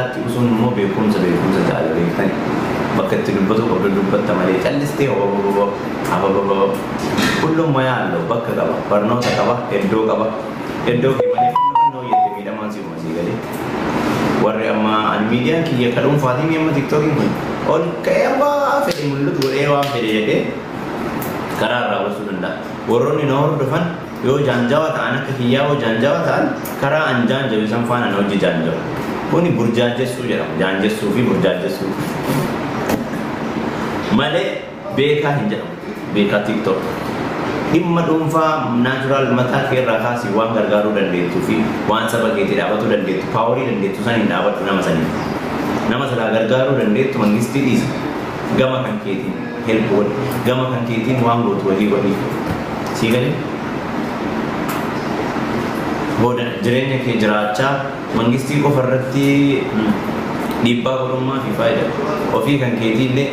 usun mo beekumsa jaalaleeffani bakka itti dubbatu qabdu dubbatta malee callistee abababa kullum mayaallo bakka qaba barnoota qaba iddoo kee malee fannoo yette miidhamaan si uumasi galee warri amma an miidiyaan kiyya kadhuun faatiin yemma tiktookiin kun ol ka'ee amma fedhe mul'atu godhee waan fedhe jedhee karaa irraa gorsuu danda'a warroonni na hordofan yoo jaanjawa ta'an akka kiyyaa yoo jaanjawa ta'an karaa an jaanjawu isan faana na hojii jaanjawu kuni burjaajessuu jedhama jaanjessuu fi burjaajessuu malee beekaa hin jedhamu beekaa tiktok dhimma dhuunfaa naachuraal mataa kee irraa kaasii waan gargaaruu dandeettuu fi waan saba keetii dhaabatuu dandeettu paaworii dandeettu san hin dhaabadhu nama sanii nama salaa gargaaruu dandeettu mangistii dhiisa gama kan keetiin help godhi gama kan keetiin waan gootu walii godhi sii galee booda jireenya kee jiraachaa mangistii qofa irratti dhiibbaa godhummaa fi faayida ofii kan keetii illee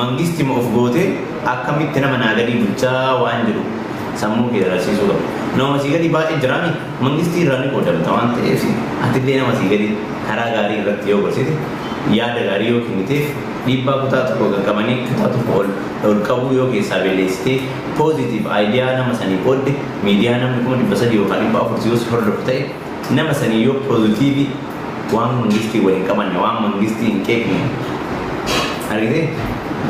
mangistii of gootee akkamitti nama naa gadii bulchaa waan jiru sammuu kee darasiisuu qabu nama sii gadii baay'ee jiraami mangistii irraa ni qoodamta waan ta'eef atillee nama sii gadii karaa gaarii irratti yoo gorsite yaada gaarii yoo kenniteef dhiibbaa kutaa tokko qaqqabanii kutaa tokko ol qabuu yoo keessaa beelleessitee poozitiiv aayidiyaa nama sanii qoodde miidiyaa namni 300 yookaan 400 yoo si hordofu ta'e nama sanii yoo poozitiivi waan mangistii waliin qabanne waan mangistii hin qeeqne argitee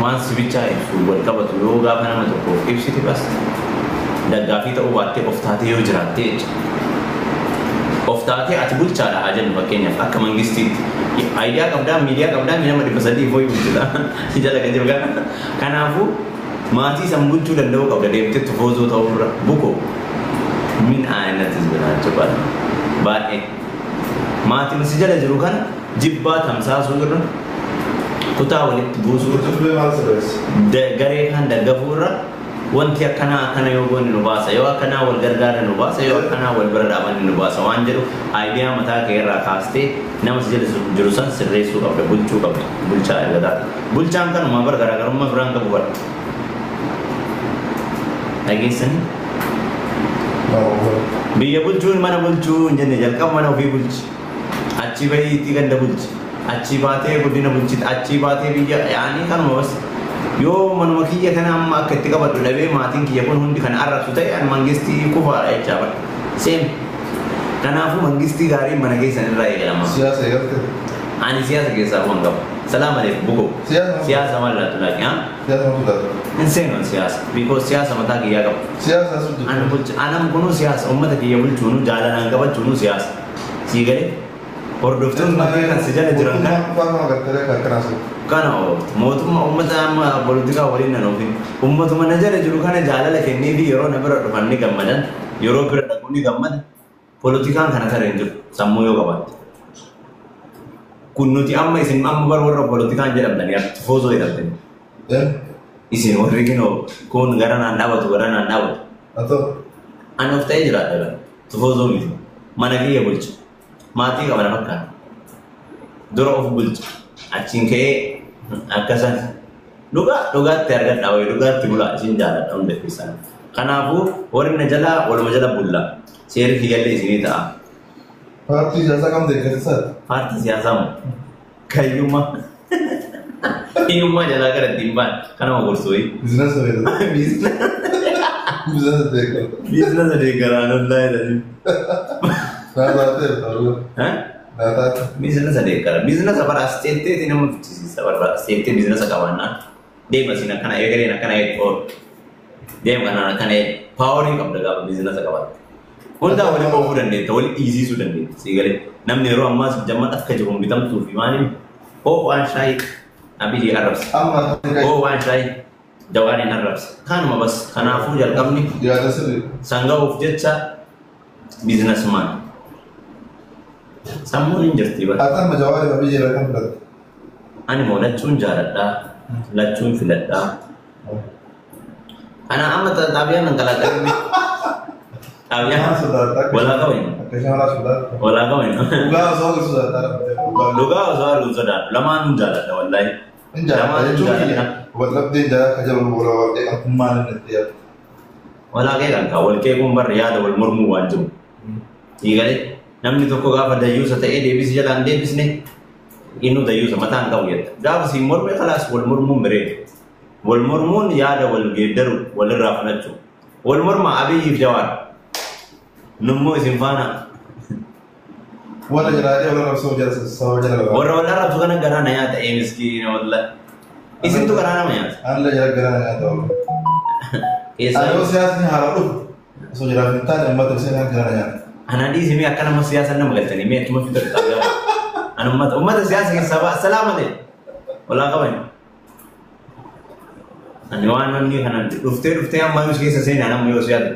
waan sibichaa ibsu wal qabatu yoo gaafa nama tokkoof ibsite bas daggaafii ta'uu baattee of taatee yoo jiraatte jecha of taatee ati bulchaadha haa jennu fakkeenyaaf akka mangistiitti aayidiyaa qabdaa miidiyaa qabdaa nama 300 fooyyuu bulchudha jala kan jiru kana kanaafuu maatii san bulchuu danda'uu qabda deemtee tufoozoo ta'uu irra buko min aayinatis binaacha baay'ee maatiin si jala jiru kana jibbaa tamsaasuu irra kutaa walitti buusuu garee kan daggafuu irra wanti akkana yoo goone nu baasa yoo akkana wal gargaara nu baasa yoo akkana wal bira dhaabanne nu baasa waan jedhu aayidiyaa mataa kee irraa kaastee nama si jala jiru san sirreessuu qabda bulchuu qabda bulchaa ergataati bulchaan kanuma bara garaagarummaa biraan qabu bara dhageessanii biyya bulchuun mana bulchuu hin jenne jalqaba mana ofii bulchi achi bahiitti ganda bulchi achi baatee guddina bulchiti achi baatee biyya yaanii kanuma bas yoo manuma kiyya kana amma akka itti qabadhu dhabee maatiin kiyya kun hundi kan arrabsu ta'e an mangistii kufaadha jechaa bara seem kanaafuu mangistii gaarii mana keessan irraa eegalama siyaasa eegalte ani siyaasa keessaa waan qabu salaam aleef buko siyaasa mallaatu laaqi siyaasa mallaatu hin seenuun siyaasa because siyaasa mataa kiyyaa qabu siyaasa asirratti anam kunuu siyaasa ummata kiyya bulchuunu jaalalaan qabachuunu siyaasa sii galee hordoftoonni mataa kan si jala jiran kana mootummaa ummata amma politikaa waliin nan oofin ummatuma na jala jiru kana jaalala kennee fi yeroo na bira dhufan ni gammadan yeroo bira dhaquu ni gammadan politikaan kana tara hin jiru sammuu yoo qabaatte kun nuti amma isin amma bar warra politikaan jedhamtanii tifoozoo jedhamtanii isin warri kinoo kun gara naan dhaabatu an of ta'ee jiraadha tifoozoo miti mana kiyya bulcha maatii qabana fakkaata dura of bulcha achiin ka'ee akkasan dhugaatti argadha wayi dhugaatti bulaa isin jaaladha hunda keessan kanaafuu warri na jalaa waluma jala bulla seerri kiyyallee isinii ta'a paartii siyaasaa kam deeggartisaa paartii siyaasaa mu kayyummaa hiyyummaa jalaa gara ittiin baan kanama gorsooyi biizinasa deeggaraan ollaa jedhanii biizinasa deeggara biizinasa bara asteetteeti nama fichisiisa bara asteettee biizinasa qabaannaan deema isin akkana eegaleen akkana eegoo deema kanaan akkana paaworii qabda gaafa biizinasa qabaatte hundaa waliin oofuu dandeetta waliin dhiisiisuu dandeetta sii galee namni yeroo ammaas jamma akka jiru bitamtuu fi maaliif waan shaayii abidii arrabsa waan shaayii jawaaniin arrabsa kanuma bas kanaafuu jalqabni sangaa'uuf jecha biizinasmaan sammuun hin jirti bara ataan majawaari babii jira kan fudhate ani moo lachuun jaaladhaa lachuun filadhaa ana amma xaabiyaan nan kalaqaqni xaabiyaan walaa qabayin walaa qabayin dhugaa osoo arguu sodaadhu lamaan hin jaaladha wallaahi lamaan hin jaaladha wallabdeen jala ka jabalu wala waqee akkummaan hin itti yaadu walaa qee kan kaa wal qeequun barra yaada wal mormuu waan jiru hiigalee namni tokko gaafa dayyuusa ta'ee deebisi jalaan deebisne innu dayyuusa mataan qabu jedha. Gaafa siin morme kalaas wal mormuun bareedu. Wal mormuun yaada wal geeddaru walirraa fudhachuu. Wal morma Abiyyiif Jawaar. Nummoo isin faana. Warra jiraatee warra rabsoo jala warra wal arrabsu kana garaa na nyaata miskiina walla. Isintu garaa nama nyaata. Alla jala garaa na nyaata walla. Ayoo siyaasni haala dhufu. Osoo jiraatu hin taane uummata seenaa garaa na nyaata. Ana dhiisi mee akka nama siyaasa nama galchanii mee akkuma fitu qabaa. Ana uummata siyaasa keessaa salaama ta'e. Walaa qaban. Ani waan wanni kana dhuftee amma yoo keessa seenaa nama yoo siyaasa.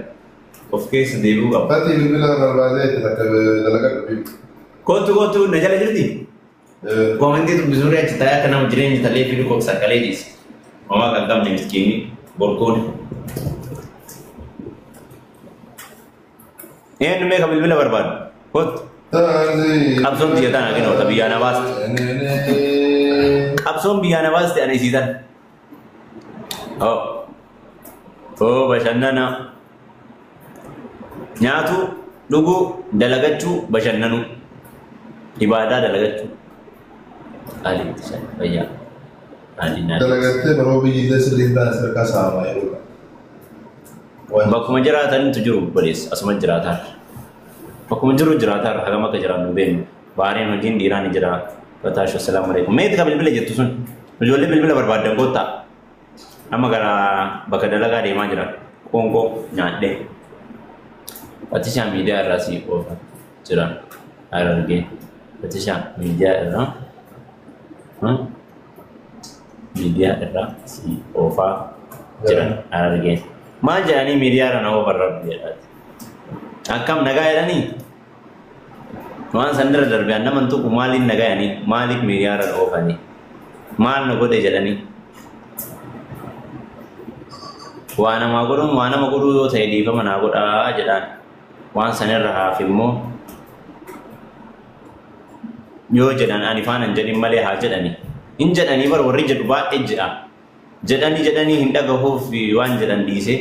Of keessa deebi'uu qaba. Fati bilbila barbaadee itti akka dalagaa dhufi. Kootu na jala jirti. Komantii dubbisuun achi taa'ee akka nama jireenya talee fi dhukkoo sakalee dhiisi. Homaa kan qabne miskiinni borkooni. Eenyu mee kan bilbila barbaadu? Kootu. Qabsoon biyya tana kennu wata biyyaa na baaste. Qabsoon biyyaa na baaste ani isiisan. Bashannana. Nyaatu, dhuguu, dalagachuu, bashannanuu. Ibaadaa dalagachuu. Alitti shan fayyaa. Dalagattee baroo biyyi sirriin taane sadarkaa saamaa yeroo bakkuma jiraatanitu jiru baleessa asuma jiraataa. Bakkuma jiru jiraataa hagam akka jiraannu beeknu. Baariin hojiin dhiiraa ni jira. Bataash assalaamu alaikum. Meeti ka bilbila jettu sun? Ijoollee bilbila barbaaddan koottaa. Amma gara bakka dalagaa deemaa jira. Qoonqoo nyaadhee. Fatishaan miidiyaa irraa si oofaa jiran argee. Fatishaan miidiyaa irraa si oofaa jiran argee. Maal jedhanii miidiyaa irra nama barraadu jedhaati. Akkam nagaa jedhanii? Waan san dura darbee nama tuqu maaliif nagaa jedhanii? Maaliif miidiyaa irra oofanii? Maal na godhe jedhanii? Waa nama godhuu yoo ta'e dhiifama naa godhaa jedhaan. Waan sanirra haaf immoo yoo jedhan ani faanan jedhin malee haa jedhani. Hin jedhanii bar warri jedhu baay'ee jedha. Jedhanii hin dhagahuuf waan jedhan dhiisee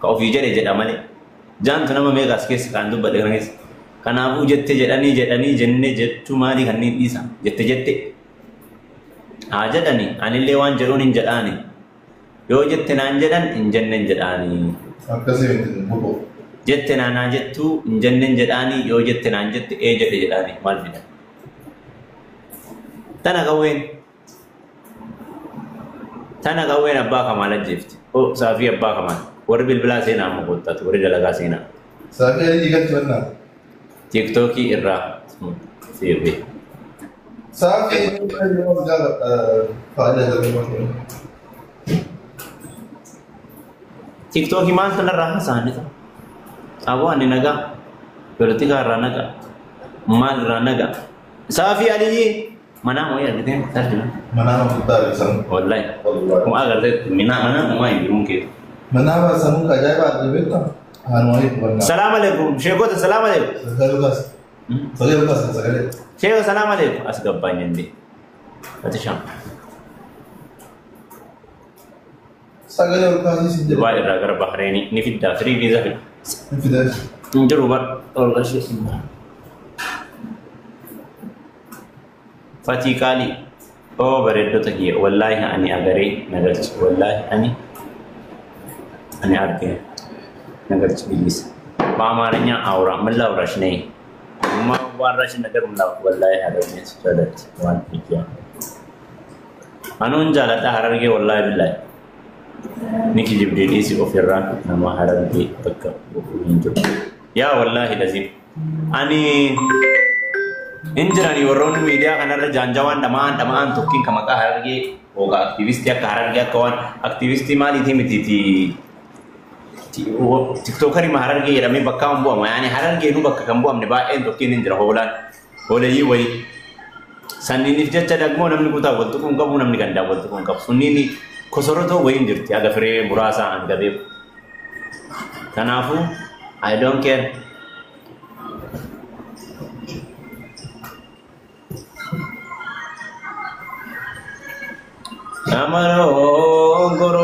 ka ofii jedhe jedha malee. Jaantu nama meeqaas keessa kan dubbadhe kana keessa. Kanaafuu jette jedhanii jennee jettu maalii kanneen dhiisa jette. Haa jedhani anillee waan jedhuun hin jedhaani. Yoo jette naan jedhan hin jenneen jedhaani. Akkasii miti bu'u. Jette naanaa jettu hin jenneen jedhaanii yoo jette naan jette jedhe jedhaanii maal fidan. Tana qawween abbaa Kamaal ajjeefti. Saafii abbaa Kamaal. Warri bilbilaa seenaa amma koottaatu warri dalagaa seenaa. Saafii adii galchi mannaa. Tiiktookii irraa fiirree. Saafii yoo faayidaa darbee Tiiktookii maal kanarraa haasa'anii ta'a? Aboo ani nagaa. Politikaa irraa nagaa. Maal irraa nagaa. Saafii adii mana mau ya gitu tadi mana putar sang online mau agar itu mana mau yang mungkin mana samu kaja pak di betul Assalamualaikum Syekh assalamualaikum Syekh assalamualaikum asgab banyak nih berarti syam sagale lokasi sih dua agar Bahrain ini fitdah free visa fitdah jerubat lokasi Fatih kali, beredot lagi. Wallahi ani agari nagarci. Wallahi ani arke nagarci bilis. Pamarnya aura, mula aura sini. Cuma warna sini nagar mula. Wallahi harusnya sudah wan pikir. Anun jalan dah harga wallahi billahi. Niki Jibril isi ofirran nama harga pekak hinjuk. Ya wallahi lazim. Ani Injirani warroonni miidiyaa kanarra jaanjawaan dhamaan tokkiin kan maqaa Harargee yookaan aktiivistii akka Harargee akka waan aktiivistii maaliitii mitiiti tiktookarii ma Harargee jedhamee bakka kan bu'amu yaani Harargee nu bakka kan bu'amne baay'een tokkiin hin jira hooleyyii wayii sanniiniif jecha dagmoo namni kutaa wal tuquun qabu namni gandaa wal tuquun qabu sunniini kosorotoo wayii hin jirti aga firee muraasaa hanga beeku kanaafuu I don't care Amaro goro